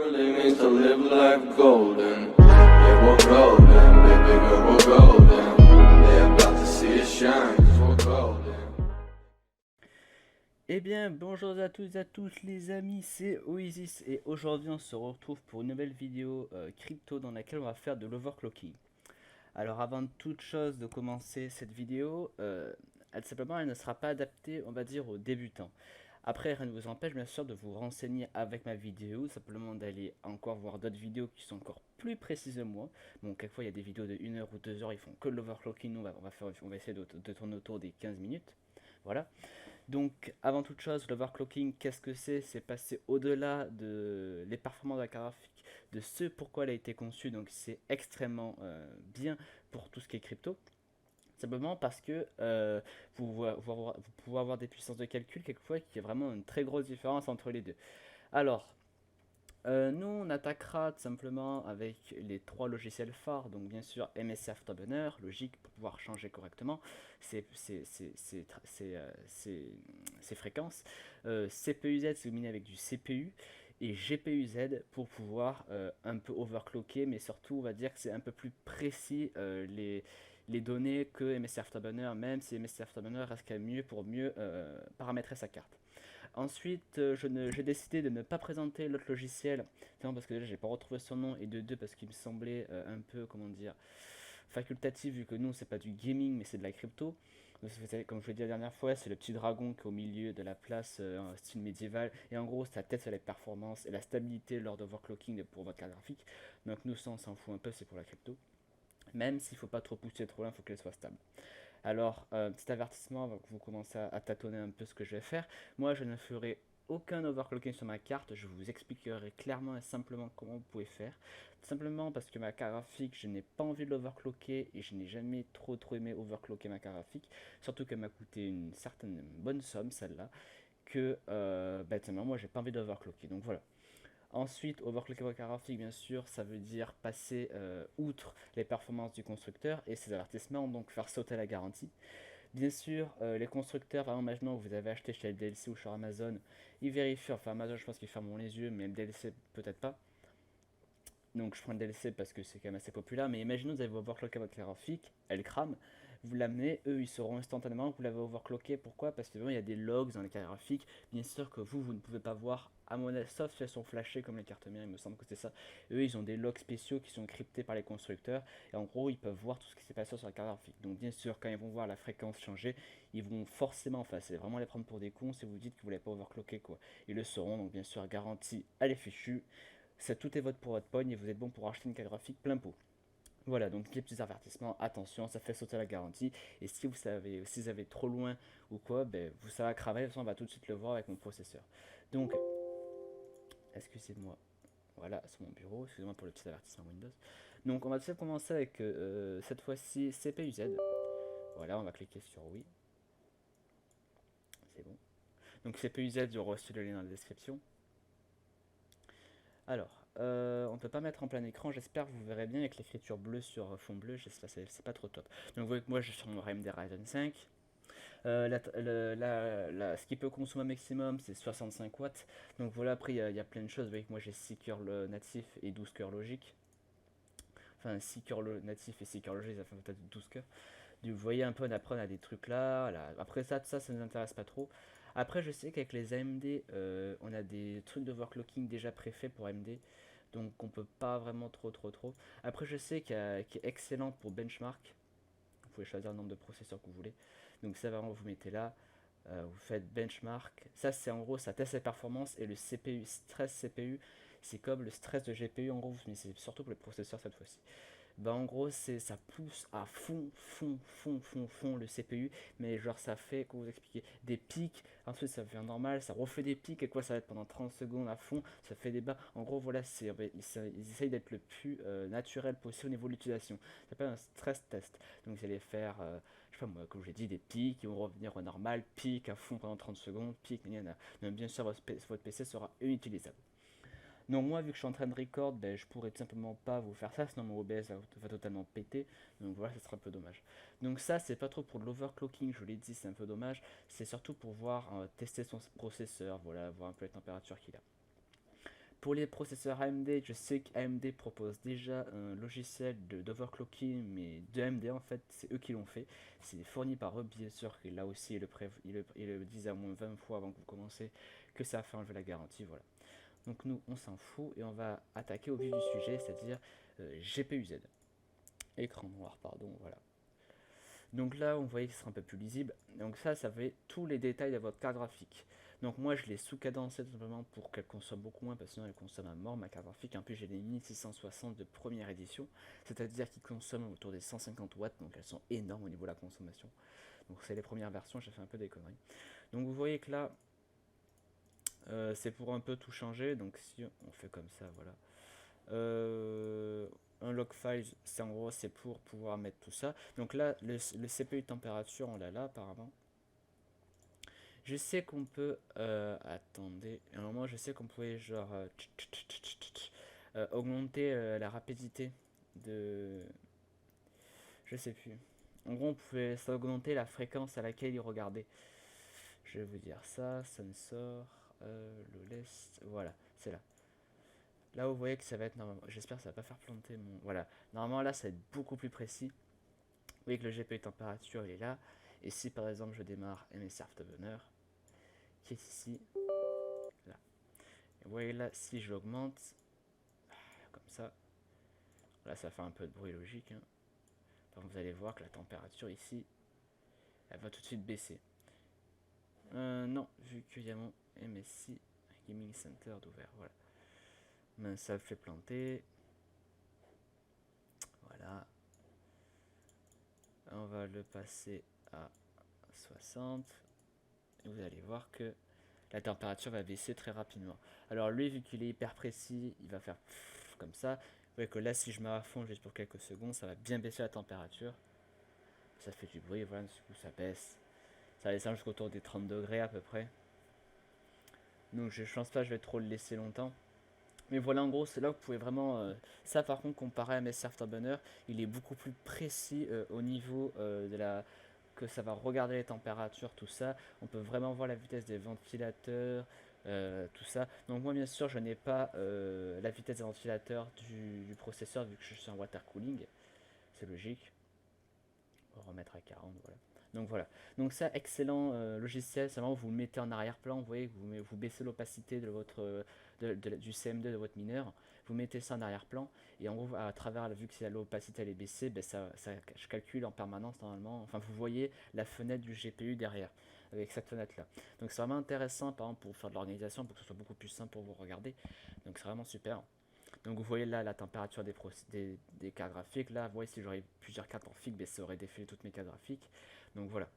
really means to live life golden. Yeah, we're golden, baby girl, we're golden. They're about to see us shine, 'cause we're golden. Eh bien, bonjour à toutes et à tous les amis, c'est Oasis et aujourd'hui on se retrouve pour une nouvelle vidéo crypto dans laquelle on va faire de l'overclocking. Alors avant de toute chose de commencer cette vidéo, elle ne sera pas adaptée on va dire aux débutants. Après rien ne vous empêche bien sûr de vous renseigner avec ma vidéo, simplement d'aller encore voir d'autres vidéos qui sont encore plus précises de moi. Bon, quelquefois il y a des vidéos de 1 heure ou 2 heures, ils font que de l'overclocking, nous on va essayer de tourner autour des 15 minutes. Voilà. Donc, avant toute chose, l'overclocking, qu'est-ce que c'est? C'est passer au-delà de les performances de la carte graphique, de ce pourquoi elle a été conçue. Donc, c'est extrêmement bien pour tout ce qui est crypto. Simplement parce que vous pouvez avoir des puissances de calcul quelquefois qui est vraiment une très grosse différence entre les deux. Alors, nous, on attaquera tout simplement avec les trois logiciels phares, donc bien sûr MSC Afterburner, logique pour pouvoir changer correctement ses fréquences, CPU-Z si vous minez avec du CPU, et GPU-Z pour pouvoir un peu overclocker, mais surtout on va dire que c'est un peu plus précis les données que MSC Afterburner, même si MSC Afterburner reste quand même mieux pour mieux paramétrer sa carte. Ensuite, j'ai décidé de ne pas présenter l'autre logiciel, parce que déjà j'ai pas retrouvé son nom, et de deux parce qu'il me semblait un peu, comment dire, facultatif, vu que nous c'est pas du gaming mais c'est de la crypto. Donc, comme je l'ai dit la dernière fois, c'est le petit dragon qui est au milieu de la place en style médiéval, et en gros sa tête c'est les performances et la stabilité lors d'overclocking pour votre carte graphique. Donc nous ça on s'en fout un peu, c'est pour la crypto. Même s'il faut pas trop pousser trop loin, il faut qu'elle soit stable. Alors, petit avertissement avant que vous commencez à tâtonner un peu ce que je vais faire. Moi, je ne ferai aucun overclocking sur ma carte. Je vous expliquerai clairement et simplement comment vous pouvez faire. Tout simplement parce que ma carte graphique, je n'ai pas envie de l'overclocker et je n'ai jamais trop aimé overclocker ma carte graphique. Surtout qu'elle m'a coûté une certaine bonne somme, celle-là. Que, moi, j'ai pas envie d'overclocker. Donc voilà. Ensuite, overclocker votre carte graphique, bien sûr, ça veut dire passer outre les performances du constructeur et ses avertissements, donc faire sauter la garantie. Bien sûr, les constructeurs, par exemple, imaginons que vous avez acheté chez LDLC ou chez Amazon, ils vérifient, enfin Amazon je pense qu'ils fermeront les yeux, mais LDLC peut-être pas. Donc je prends le DLC parce que c'est quand même assez populaire, mais imaginons que vous avez overclocké votre carte graphique, elle crame, vous l'amenez, eux ils sauront instantanément que vous l'avez overclocké. Pourquoi? Parce que il y a des logs dans les cartes graphiques, bien sûr que vous ne pouvez pas voir, à mon avis, sauf si elles sont flashées comme les cartes mères, il me semble que c'est ça. Eux ils ont des logs spéciaux qui sont cryptés par les constructeurs, et en gros ils peuvent voir tout ce qui s'est passé sur la carte graphique. Donc bien sûr, quand ils vont voir la fréquence changer, ils vont forcément, enfin c'est vraiment les prendre pour des cons si vous dites que vous ne l'avez pas overclocké quoi. Ils le sauront, donc bien sûr, garantie, elle est fichue. Ça, tout est vote pour votre pogne et vous êtes bon pour acheter une carte graphique plein pot. Voilà, donc les petits avertissements, attention, ça fait sauter la garantie. Et si vous avez trop loin ou quoi, ça va cramer, de toute façon, on va tout de suite le voir avec mon processeur. Donc, excusez-moi, voilà, c'est mon bureau, excusez-moi pour le petit avertissement Windows. Donc, on va tout de suite commencer avec cette fois-ci CPU-Z. Voilà, on va cliquer sur oui. C'est bon. Donc, CPU-Z, j'aurai aussi le lien dans la description. Alors, on ne peut pas mettre en plein écran, j'espère que vous verrez bien avec l'écriture bleue sur fond bleu, j'espère que c'est pas trop top. Donc vous voyez que moi je suis sur mon AMD Ryzen 5. Ce qui peut consommer un maximum c'est 65 watts. Donc voilà, après il y a plein de choses. Vous voyez que moi j'ai 6 cœurs natifs et 12 cœurs logiques. Enfin 6 cœurs natifs et 6 cœurs logiques, ça fait peut-être 12 cœurs. Donc, vous voyez un peu, on a des trucs là. Après ça ne nous intéresse pas trop. Après je sais qu'avec les AMD, on a des trucs d'overclocking déjà préfaits pour AMD. Donc on peut pas vraiment trop. Après je sais qui est excellente pour benchmark. Vous pouvez choisir le nombre de processeurs que vous voulez. Donc ça vraiment vous mettez là, vous faites benchmark. Ça c'est en gros ça teste les performances et le CPU, stress CPU, c'est comme le stress de GPU en gros, mais c'est surtout pour les processeurs cette fois-ci. En gros ça pousse à fond le CPU, mais genre ça fait, comment vous expliquer, des pics, ensuite ça devient normal, ça refait des pics, et quoi ça va être pendant 30 secondes à fond, ça fait des bas, en gros voilà, ils essayent d'être le plus naturel possible au niveau de l'utilisation, ça s'appelle un stress test, donc vous allez faire, je sais pas moi, comme j'ai dit, des pics, ils vont revenir au normal, pics à fond pendant 30 secondes, pics, donc bien sûr votre PC sera inutilisable. Donc moi vu que je suis en train de record, je pourrais tout simplement pas vous faire ça, sinon mon OBS va totalement péter. Donc voilà, ça sera un peu dommage. Donc ça c'est pas trop pour l'overclocking, je vous l'ai dit, c'est un peu dommage. C'est surtout pour voir tester son processeur, voilà, voir un peu la température qu'il a. Pour les processeurs AMD, je sais qu'AMD propose déjà un logiciel d'overclocking, mais de AMD en fait, c'est eux qui l'ont fait. C'est fourni par eux, bien sûr, que là aussi ils le disent à moins 20 fois avant que vous commencez que ça a fait enlever la garantie, voilà. Donc nous, on s'en fout et on va attaquer au vif du sujet, c'est-à-dire GPU-Z. Écran noir, pardon, voilà. Donc là, on voyait que ce sera un peu plus lisible. Donc ça fait tous les détails de votre carte graphique. Donc moi, je l'ai sous-cadencée tout simplement pour qu'elle consomme beaucoup moins, parce que sinon elle consomme à mort ma carte graphique. En plus, j'ai les 1660 de première édition, c'est-à-dire qu'ils consomment autour des 150 watts, donc elles sont énormes au niveau de la consommation. Donc c'est les premières versions, j'ai fait un peu des conneries. Donc vous voyez que là, c'est pour un peu tout changer. Donc si on fait comme ça, voilà. Un log file, c'est en gros c'est pour pouvoir mettre tout ça. Donc là, le CPU température, on l'a là apparemment. Je sais qu'on peut, attendez, à un moment je sais qu'on pouvait genre augmenter la rapidité de, je sais plus. En gros, on pouvait augmenter la fréquence à laquelle il regardait. Je vais vous dire ça, sensor, le list, voilà, c'est là. Là, vous voyez que ça va être normalement. J'espère que ça va pas faire planter mon. Voilà. Normalement, là, ça va être beaucoup plus précis. Vous voyez que le GPU température, il est là. Et si par exemple, je démarre MS Afterburner, qui est ici, là. Et vous voyez là, si je l'augmente, comme ça, là, ça fait un peu de bruit logique. Hein. Donc, vous allez voir que la température ici, elle va tout de suite baisser. Non, vu qu'il y a mon MSI Gaming Center d'ouvert, voilà. Mais ça fait planter. Voilà. On va le passer à 60. Et vous allez voir que la température va baisser très rapidement. Alors lui, vu qu'il est hyper précis, il va faire comme ça. Vous voyez que là, si je mets à fond juste pour quelques secondes, ça va bien baisser la température. Ça fait du bruit, voilà, du coup ça baisse. Ça descend jusqu'autour des 30 degrés à peu près. Donc je pense pas que je vais trop le laisser longtemps. Mais voilà, en gros, c'est là que vous pouvez vraiment. Ça, par contre, comparé à MS Afterburner, il est beaucoup plus précis au niveau de la. Que ça va regarder les températures, tout ça. On peut vraiment voir la vitesse des ventilateurs, tout ça. Donc, moi, bien sûr, je n'ai pas la vitesse des ventilateurs du processeur vu que je suis en water cooling. C'est logique. On va remettre à 40, voilà. Donc voilà. Donc ça, excellent logiciel. C'est vraiment vous le mettez en arrière-plan. Vous voyez, vous baissez l'opacité de votre du CM2 de votre mineur. Vous mettez ça en arrière-plan et en gros, à travers, vu que l'opacité elle est baissée, ben je calcule en permanence normalement. Enfin, vous voyez la fenêtre du GPU derrière avec cette fenêtre là. Donc c'est vraiment intéressant, par exemple, pour faire de l'organisation, pour que ce soit beaucoup plus simple pour vous regarder. Donc c'est vraiment super. Donc vous voyez là la température des cartes graphiques. Là, vous voyez si j'aurais plusieurs cartes en figue, ben, ça aurait défilé toutes mes cartes graphiques. Donc voilà.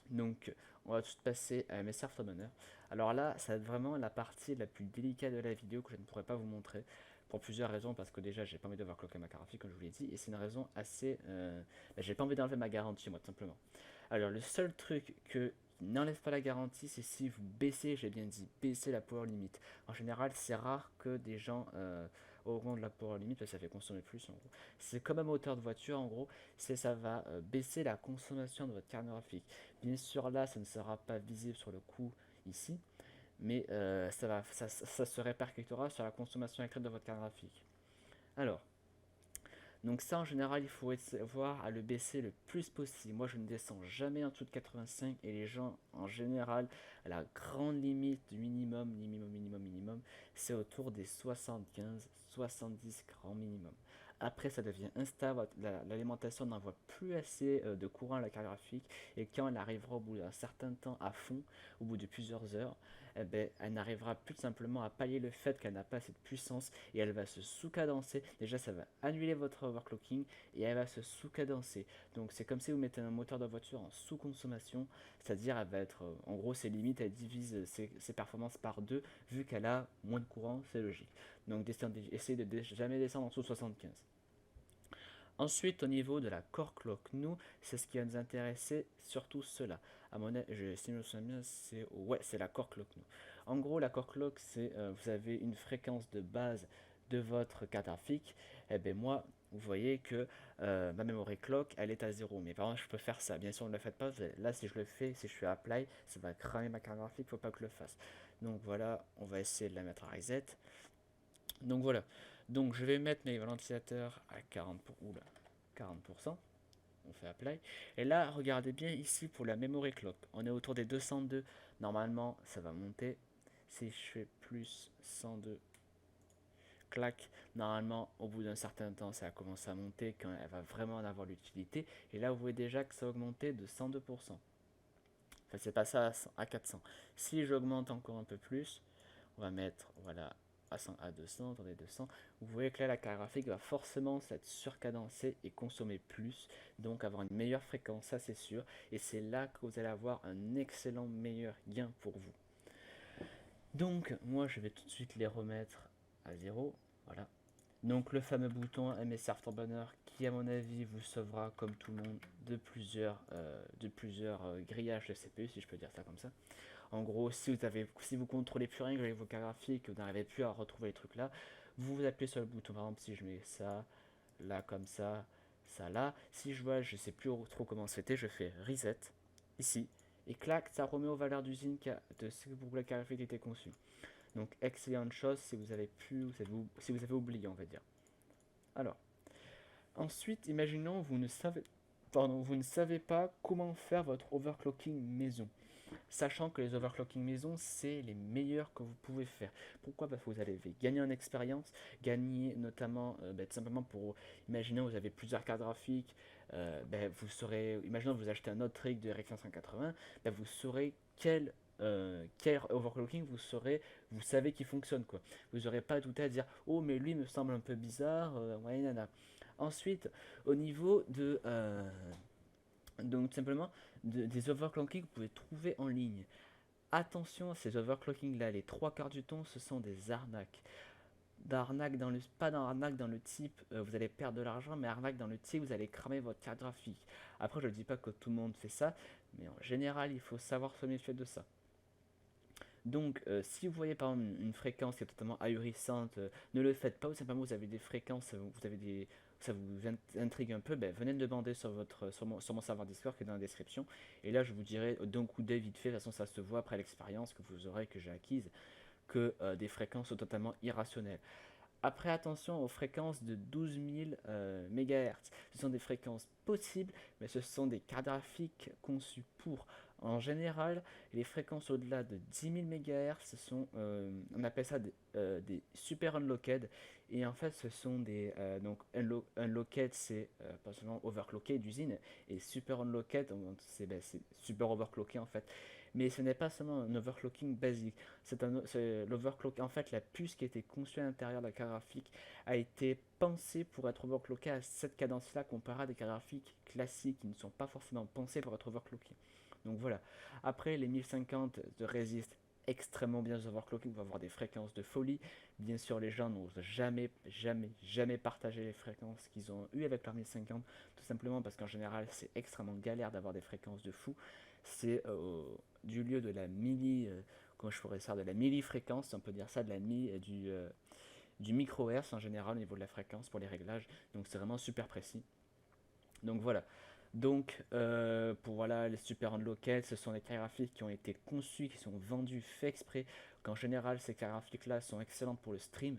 Donc on va tout passer à MS Afterburner. Alors là, ça va être vraiment la partie la plus délicate de la vidéo que je ne pourrais pas vous montrer. Pour plusieurs raisons, parce que déjà j'ai pas envie d'overclocker ma carte graphique comme je vous l'ai dit, et c'est une raison assez... j'ai pas envie d'enlever ma garantie moi tout simplement. Alors le seul truc que n'enlève pas la garantie, c'est si vous baissez, j'ai bien dit, baissez la power limit. En général, c'est rare que des gens augmentent la power limit parce que ça fait consommer plus en gros. C'est comme un moteur de voiture en gros, ça va baisser la consommation de votre carte graphique. Bien sûr là, ça ne sera pas visible sur le coup ici, mais ça se répercutera sur la consommation électrique de votre carte graphique. Alors, donc ça en général il faut voir à le baisser le plus possible. Moi je ne descends jamais en dessous de 85 et les gens en général à la grande limite du minimum c'est autour des 75-70 grand minimum. Après ça devient instable, l'alimentation n'envoie plus assez de courant à la carte graphique et quand elle arrivera au bout d'un certain temps à fond, au bout de plusieurs heures, eh ben, elle n'arrivera plus simplement à pallier le fait qu'elle n'a pas cette puissance et elle va se sous-cadencer. Déjà, ça va annuler votre overclocking et elle va se sous-cadencer. Donc, c'est comme si vous mettez un moteur de voiture en sous-consommation, c'est-à-dire elle va être, en gros, ses limites, elle divise ses performances par deux vu qu'elle a moins de courant, c'est logique. Donc, essayez de jamais descendre en dessous de 75. Ensuite, au niveau de la core clock, nous, c'est ce qui va nous intéresser, surtout cela. À mon avis, si je me souviens bien, c'est la core clock, nous. En gros, la core clock, c'est vous avez une fréquence de base de votre carte graphique. Et bien moi, vous voyez que ma memory clock, elle est à 0. Mais par exemple, je peux faire ça. Bien sûr, ne le faites pas. Là, si je le fais, si je fais apply, ça va cramer ma carte graphique. Il ne faut pas que je le fasse. Donc voilà, on va essayer de la mettre à reset. Donc voilà, donc je vais mettre mes ventilateurs à 40%, on fait apply, et là regardez bien ici pour la memory clock, on est autour des 202, normalement ça va monter, si je fais plus 102, clac, normalement au bout d'un certain temps ça va commencer à monter quand elle va vraiment en avoir l'utilité, et là vous voyez déjà que ça a augmenté de 102%, enfin c'est passé à 400, si j'augmente encore un peu plus, on va mettre, voilà, à 200, attendez, 200. Vous voyez que là, la carte graphique va forcément s'être surcadencée et consommer plus, donc avoir une meilleure fréquence, ça c'est sûr. Et c'est là que vous allez avoir un excellent meilleur gain pour vous. Donc, moi, je vais tout de suite les remettre à 0. Voilà. Donc, le fameux bouton MSR Afterburner qui, à mon avis, vous sauvera, comme tout le monde, de plusieurs grillages de CPU, si je peux dire ça comme ça. En gros, si vous contrôlez plus rien avec vos cartes graphiques, vous n'arrivez plus à retrouver les trucs là, vous appuyez sur le bouton. Par exemple, si je mets ça, là comme ça là. Si je vois, je sais plus trop comment c'était, je fais reset ici et clac, ça remet aux valeurs d'usine de ce pour la carte graphique était conçue. Donc excellente chose si vous avez si vous avez oublié, on va dire. Alors, ensuite, imaginons vous ne savez pas comment faire votre overclocking maison. Sachant que les overclocking maison, c'est les meilleurs que vous pouvez faire. Pourquoi? Parce que vous allez gagner en expérience, gagner notamment, tout simplement pour, imaginez vous avez plusieurs cartes graphiques, vous saurez, imaginons vous achetez un autre rig de RX 580, vous saurez quel overclocking vous savez qui fonctionne quoi. Vous n'aurez pas tout à dire, oh mais lui me semble un peu bizarre, ouais, nana. Ensuite, au niveau donc tout simplement des overclocking que vous pouvez trouver en ligne. Attention à ces overclocking là, les trois quarts du temps ce sont des arnaques. Pas d'arnaque dans le type vous allez perdre de l'argent, mais arnaque dans le type vous allez cramer votre carte graphique. Après je ne dis pas que tout le monde fait ça, mais en général il faut savoir se méfier de ça. Donc, si vous voyez par exemple une fréquence qui est totalement ahurissante, ne le faites pas, ou simplement vous avez des fréquences, ça vous intrigue un peu, venez me demander sur mon serveur Discord qui est dans la description. Et là, je vous dirai d'un coup d'œil vite fait, de toute façon, ça se voit après l'expérience que vous aurez, que j'ai acquise, que des fréquences sont totalement irrationnelles. Après, attention aux fréquences de 12 000 MHz. Ce sont des fréquences possibles, mais ce sont des cartes graphiques conçues pour. En général, les fréquences au-delà de 10 000 MHz, on appelle ça des super unlocked. Et en fait, ce sont des. Donc, unlocked, c'est pas seulement overclocké d'usine. Et super unlocked, c'est super overclocké en fait. Mais ce n'est pas seulement un overclocking basique. C'est l'overclock. En fait, la puce qui a été conçue à l'intérieur de la carte graphique a été pensée pour être overclockée à cette cadence-là, comparée à des cartes graphiques classiques qui ne sont pas forcément pensées pour être overclockées. Donc voilà. Après, les 1050 résistent extrêmement bien aux overclocking, vont avoir des fréquences de folie. Bien sûr, les gens n'osent jamais, jamais, jamais partager les fréquences qu'ils ont eues avec leur 1050, tout simplement parce qu'en général, c'est extrêmement galère d'avoir des fréquences de fou. C'est du lieu de la comment je pourrais ça, de la millifréquence, on peut dire ça, de la du microhertz en général au niveau de la fréquence pour les réglages. Donc c'est vraiment super précis. Donc voilà. Donc pour voilà les super unlocked, ce sont des cartes graphiques qui ont été conçues, qui sont vendues, fait exprès. Qu'en général ces cartes graphiques là sont excellentes pour le stream.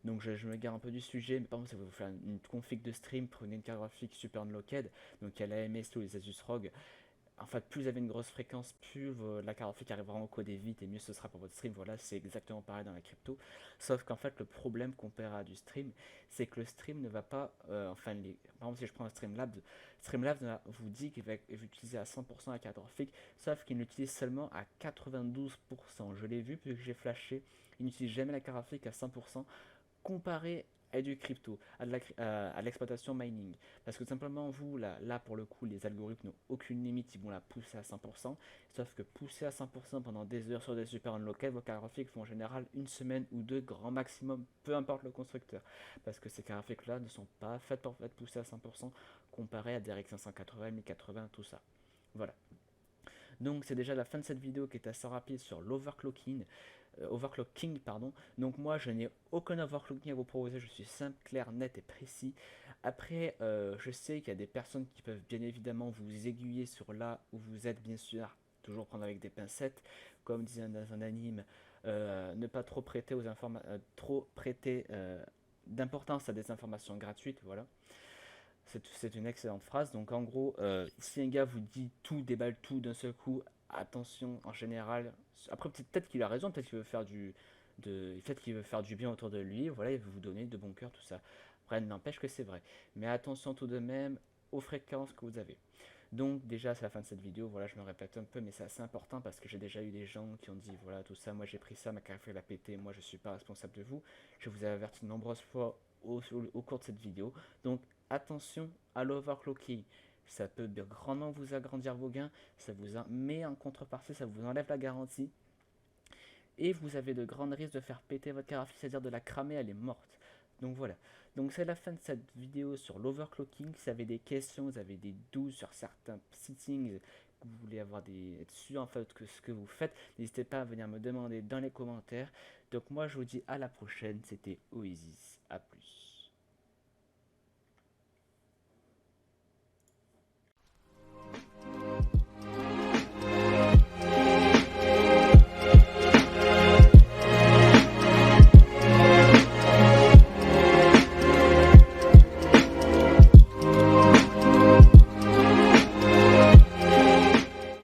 Donc je me gare un peu du sujet, mais par exemple si vous faites une config de stream, prenez une carte graphique super unlocked, donc il y a l'AMS ou les Asus ROG. En fait, plus vous avez une grosse fréquence, plus la carte graphique arrivera à encoder vite et mieux ce sera pour votre stream. Voilà, c'est exactement pareil dans la crypto. Sauf qu'en fait, le problème comparé à du stream, c'est que le stream ne va pas. Par exemple, si je prends un Streamlabs vous dit qu'il va utiliser à 100% la carte graphique, sauf qu'il l'utilise seulement à 92%. Je l'ai vu, puisque j'ai flashé, il n'utilise jamais la carte graphique à 100%, comparé à du crypto, à l'exploitation mining. Parce que simplement, vous, là, pour le coup, les algorithmes n'ont aucune limite, ils vont la pousser à 100%. Sauf que pousser à 100% pendant des heures sur des super unlocked, vos cartes graphiques font en général une semaine ou deux, grand maximum, peu importe le constructeur. Parce que ces cartes graphiques-là ne sont pas faites pour être poussées à 100% comparé à des RX 580, 1080, tout ça. Voilà. Donc c'est déjà la fin de cette vidéo qui est assez rapide sur l'overclocking, pardon. Donc moi je n'ai aucun overclocking à vous proposer, je suis simple, clair, net et précis. Après je sais qu'il y a des personnes qui peuvent bien évidemment vous aiguiller sur là où vous êtes, bien sûr, toujours prendre avec des pincettes, comme disait dans un anime. Ne pas trop prêter d'importance à des informations gratuites, voilà. C'est une excellente phrase. Donc en gros, si un gars vous dit tout, déballe tout d'un seul coup, attention en général. Après peut-être qu'il a raison, peut-être qu'il veut faire peut-être qu'il veut faire du bien autour de lui. Voilà, il veut vous donner de bon cœur, tout ça. Après, n'empêche que c'est vrai. Mais attention tout de même aux fréquences que vous avez. Donc déjà c'est la fin de cette vidéo, voilà je me répète un peu mais c'est assez important parce que j'ai déjà eu des gens qui ont dit voilà tout ça, moi j'ai pris ça, ma carrière l'a pété, moi je suis pas responsable de vous. Je vous ai averti de nombreuses fois au cours de cette vidéo. Donc attention à l'overclocking, ça peut grandement vous agrandir vos gains, mais en contrepartie ça vous enlève la garantie et vous avez de grands risques de faire péter votre carafe, c'est-à-dire de la cramer, elle est morte. Donc voilà. Donc c'est la fin de cette vidéo sur l'overclocking. Si vous avez des questions, vous avez des doutes sur certains settings, que vous voulez être sûr en fait que ce que vous faites, n'hésitez pas à venir me demander dans les commentaires. Donc moi je vous dis à la prochaine, c'était Oasis, à plus.